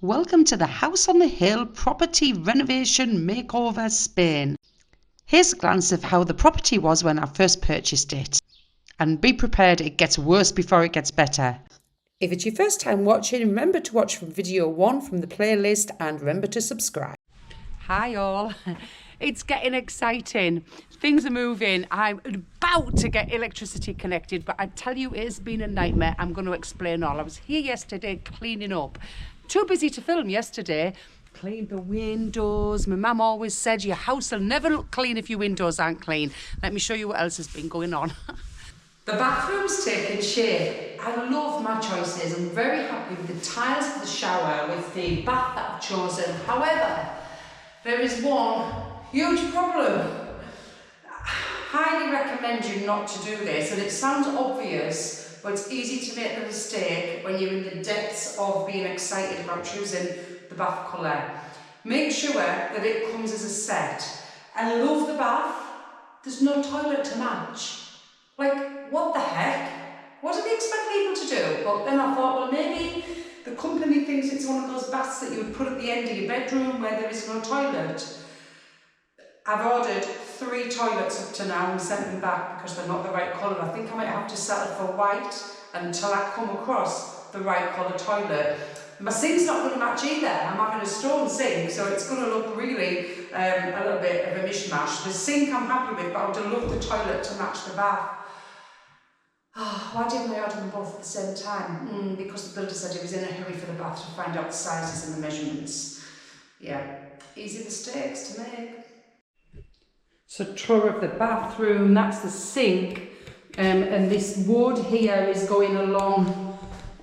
Welcome to the House on the Hill Property Renovation Makeover Spain. Here's a glance of how the property was when I first purchased it. And be prepared, it gets worse before it gets better. If it's your first time watching, remember to watch from video 1 from the playlist and remember to subscribe. Hi all, it's getting exciting. Things are moving. I'm about to get electricity connected, but I tell you, it has been a nightmare. I'm going to explain all. I was here yesterday cleaning up. Too busy to film yesterday. Cleaned the windows. My mum always said your house will never look clean if your windows aren't clean. Let me show you what else has been going on. The bathroom's taken shape. I love my choices. I'm very happy with the tiles of the shower, with the bath that I've chosen. However, there is one huge problem. I highly recommend you not to do this, and it sounds obvious, but it's easy to make the mistake when you're in the depths of being excited about choosing the bath colour. Make sure that it comes as a set. I love the bath. There's no toilet to match. Like, what the heck? What do they expect people to do? But then I thought, well, maybe the company thinks it's one of those baths that you would put at the end of your bedroom where there is no toilet. I've ordered 3 toilets up to now and sent them back because they're not the right colour. I think I might have to settle for white until I come across the right colour toilet. My sink's not going to match either. I'm having a stone sink, so it's going to look really a little bit of a mishmash. The sink I'm happy with, but I would love the toilet to match the bath. Oh, why didn't I order them both at the same time? Because the builder said he was in a hurry for the bath to find out the sizes and the measurements. Yeah, easy mistakes to make. So tour of the bathroom, that's the sink, and this wood here is going along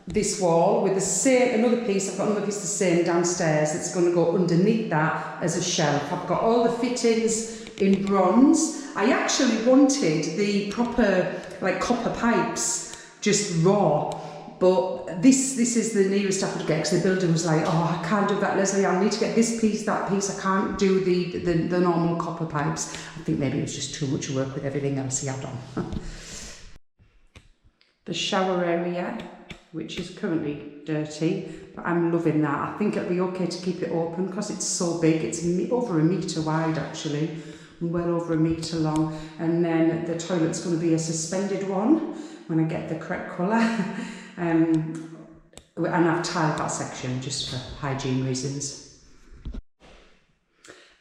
this wall with the same, another piece, I've got another piece the same downstairs that's going to go underneath that as a shelf. I've got all the fittings in bronze. I actually wanted the proper, like, copper pipes, just raw, but this is the nearest I could get because the builder was like, oh, I can't do that, Leslie, I need to get this piece, that piece, I can't do the normal copper pipes. I think maybe it was just too much work with everything else he had on. The shower area, which is currently dirty, but I'm loving that. I think it'll be okay to keep it open because it's so big. It's over 1 metre wide actually, well over 1 metre long. And then the toilet's going to be a suspended one when I get the correct colour. And I've tiled that section just for hygiene reasons.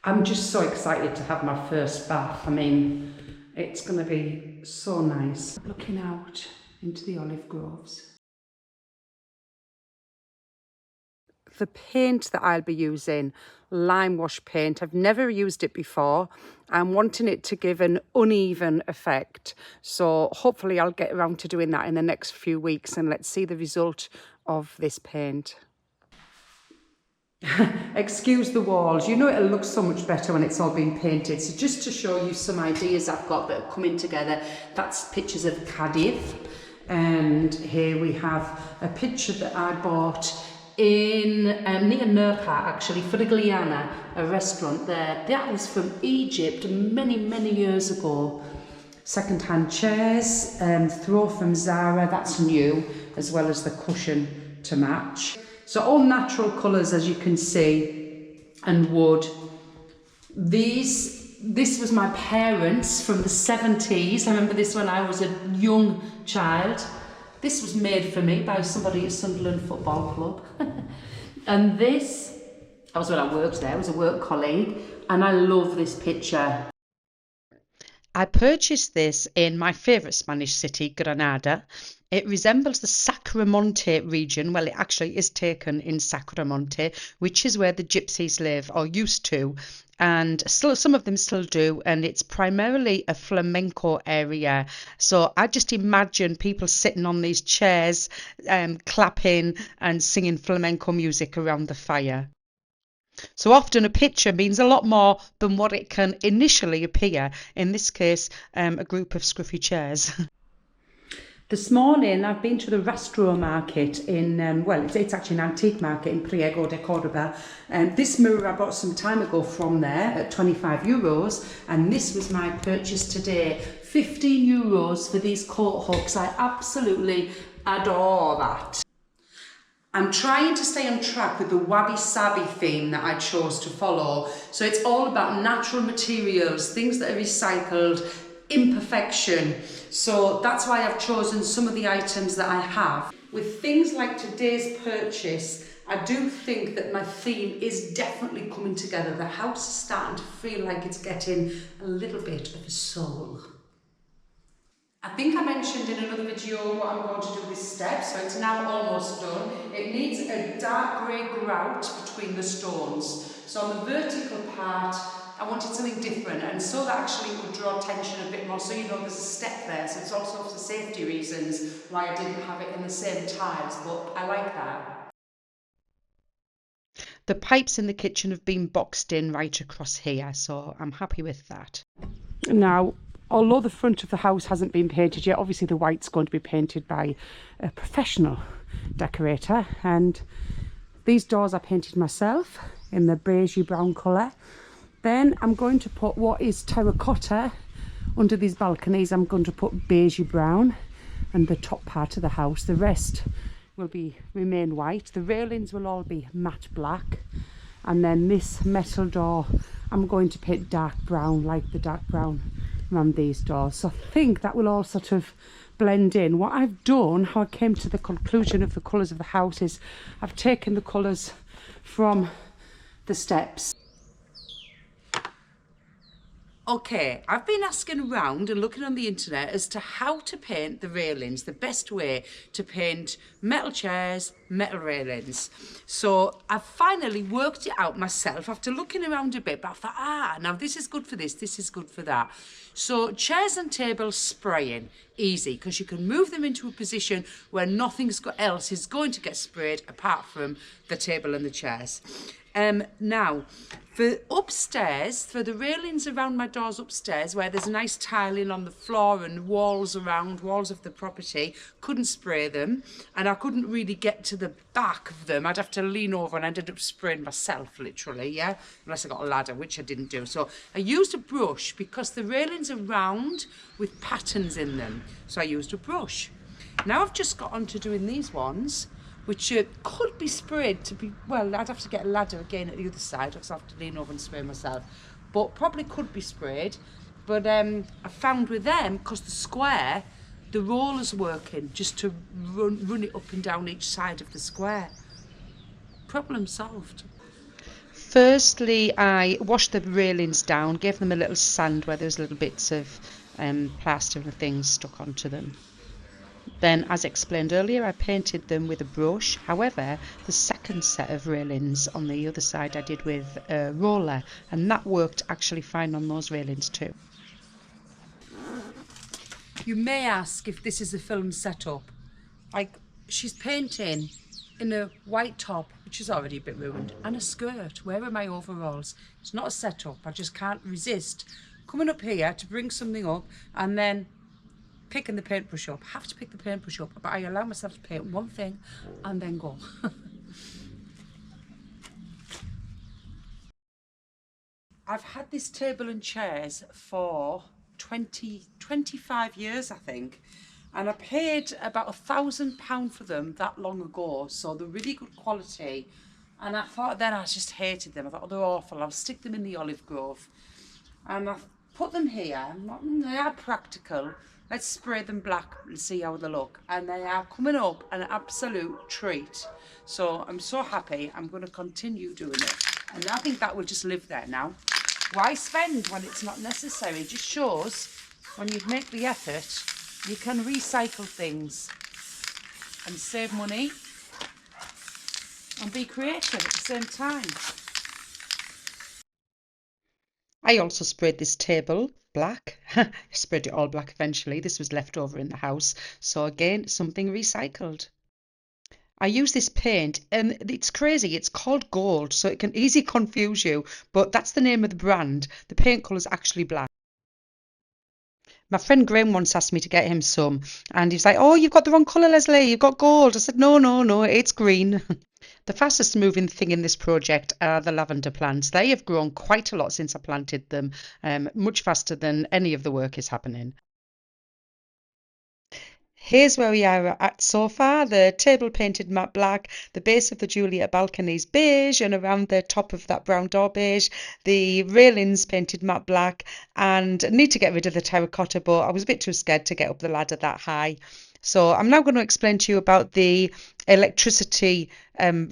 I'm just so excited to have my first bath. I mean, it's going to be so nice. Looking out into the olive groves. The paint that I'll be using, lime wash paint. I've never used it before. I'm wanting it to give an uneven effect. So hopefully I'll get around to doing that in the next few weeks, and let's see the result of this paint. Excuse the walls. You know it'll look so much better when it's all been painted. So just to show you some ideas I've got that are coming together, that's pictures of Cardiff. And here we have a picture that I bought in near Nurka, actually, Frigliana, a restaurant there. That was from Egypt many years ago. Second-hand chairs, throw from Zara, that's new, as well as the cushion to match. So all natural colours, as you can see, and wood. This was my parents from the 70s. I remember this when I was a young child. This was made for me by somebody at Sunderland Football Club. And this, that was when I worked there, I was a work colleague, and I love this picture. I purchased this in my favourite Spanish city, Granada. It resembles the Sacromonte region. Well, it actually is taken in Sacromonte, which is where the gypsies live, or used to. And still, some of them still do, and it's primarily a flamenco area. So I just imagine people sitting on these chairs, clapping and singing flamenco music around the fire. So often a picture means a lot more than what it can initially appear. In this case, a group of scruffy chairs. This morning I've been to the Rastro market in, well, it's actually an antique market in Priego de Cordoba. And this mirror I bought some time ago from there at €25. And this was my purchase today. €15 for these coat hooks. I absolutely adore that. I'm trying to stay on track with the wabi-sabi theme that I chose to follow. So it's all about natural materials, things that are recycled, imperfection. So that's why I've chosen some of the items that I have. With things like today's purchase, I do think that my theme is definitely coming together. The house is starting to feel like it's getting a little bit of a soul. I think I mentioned in another video what I'm going to do with this step, so it's now almost done. It needs a dark grey grout between the stones. So on the vertical part, I wanted something different, and so that actually would draw attention a bit more, so you know there's a step there, so it's also for safety reasons why I didn't have it in the same tiles, but I like that. The pipes in the kitchen have been boxed in right across here, so I'm happy with that. Now, although the front of the house hasn't been painted yet, obviously the white's going to be painted by a professional decorator, and these doors I painted myself in the beigey brown colour. Then I'm going to put what is terracotta under these balconies. I'm going to put beigey brown and the top part of the house. The rest will remain white. The railings will all be matte black, and then this metal door I'm going to paint dark brown, like the dark brown around these doors. So I think that will all sort of blend in. What I've done, how I came to the conclusion of the colours of the house, is I've taken the colours from the steps. Okay, I've been asking around and looking on the internet as to how to paint the railings, the best way to paint metal chairs, metal railings. So I've finally worked it out myself after looking around a bit, but I thought, now this is good for this is good for that. So chairs and tables spraying, easy, because you can move them into a position where nothing else is going to get sprayed apart from the table and the chairs. Now, for upstairs, for the railings around my doors upstairs, where there's nice tiling on the floor and walls of the property, couldn't spray them, and I couldn't really get to the back of them. I'd have to lean over, and I ended up spraying myself, literally, yeah, unless I got a ladder, which I didn't do. So I used a brush because the railings are round with patterns in them, so I used a brush. Now I've just got on to doing these ones, which could be sprayed to be, well, I'd have to get a ladder again at the other side, because I have to lean over and spray myself, but probably could be sprayed. But I found with them, because the square, the roller's working just to run it up and down each side of the square. Problem solved. Firstly, I washed the railings down, gave them a little sand where there was little bits of plaster and things stuck onto them. Then, as explained earlier, I painted them with a brush. However, the second set of railings on the other side I did with a roller, and that worked actually fine on those railings too. You may ask if this is a film setup. Like, she's painting in a white top, which is already a bit ruined, and a skirt. Where are my overalls? It's not a setup. I just can't resist coming up here to bring something up and then picking the paintbrush up. I have to pick the paintbrush up, but I allow myself to paint one thing and then go. I've had this table and chairs for 25 years, I think, and I paid about £1,000 for them that long ago, so they're really good quality. And I thought then I just hated them. I thought, oh, they're awful, I'll stick them in the olive grove. And I put them here. They are practical. Let's spray them black and see how they look. And they are coming up an absolute treat. So I'm so happy. I'm going to continue doing it. And I think that will just live there now. Why spend when it's not necessary? It just shows when you make the effort, you can recycle things and save money and be creative at the same time. I also sprayed this table black. I sprayed it all black eventually. This was left over in the house. So again, something recycled. I use this paint, and it's crazy. It's called gold, so it can easily confuse you, but that's the name of the brand. The paint colour is actually black. My friend Graham once asked me to get him some, and he's like, oh, you've got the wrong colour, Leslie. You've got gold. I said, no, it's green. The fastest moving thing in this project are the lavender plants. They have grown quite a lot since I planted them, much faster than any of the work is happening. Here's where we are at so far. The table painted matte black, the base of the Juliet balconies beige, and around the top of that brown door beige, the railings painted matte black, and I need to get rid of the terracotta, but I was a bit too scared to get up the ladder that high. So I'm now going to explain to you about the electricity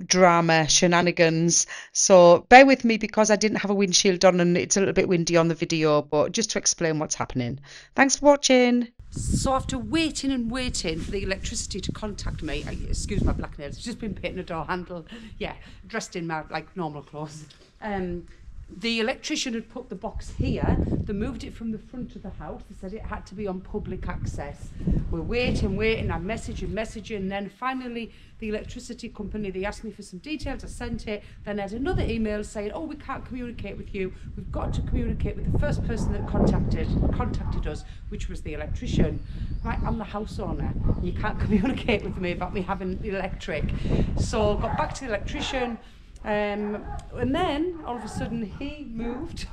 drama shenanigans. So bear with me because I didn't have a windshield on and it's a little bit windy on the video, but just to explain what's happening. Thanks for watching. So after waiting and waiting for the electricity to contact me, excuse my black nails, just been painting a door handle, yeah, dressed in my like normal clothes. The electrician had put the box here. They moved it from the front of the house. They said it had to be on public access. We're waiting, I'm messaging, and then finally the electricity company, they asked me for some details. I sent it. Then I had another email saying, oh, we can't communicate with you. We've got to communicate with the first person that contacted us, which was the electrician. Right, I'm the house owner. You can't communicate with me about me having the electric. So got back to the electrician. And then all of a sudden he moved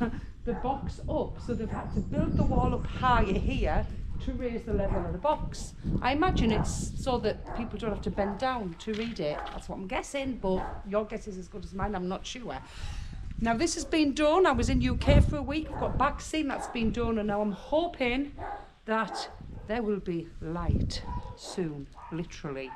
the box up, so they've had to build the wall up higher here to raise the level of the box. I imagine it's so that people don't have to bend down to read it. That's what I'm guessing, but your guess is as good as mine. I'm not sure. Now this has been done. I was in UK for a week. I've got back seen that's been done, and now I'm hoping that there will be light soon, literally.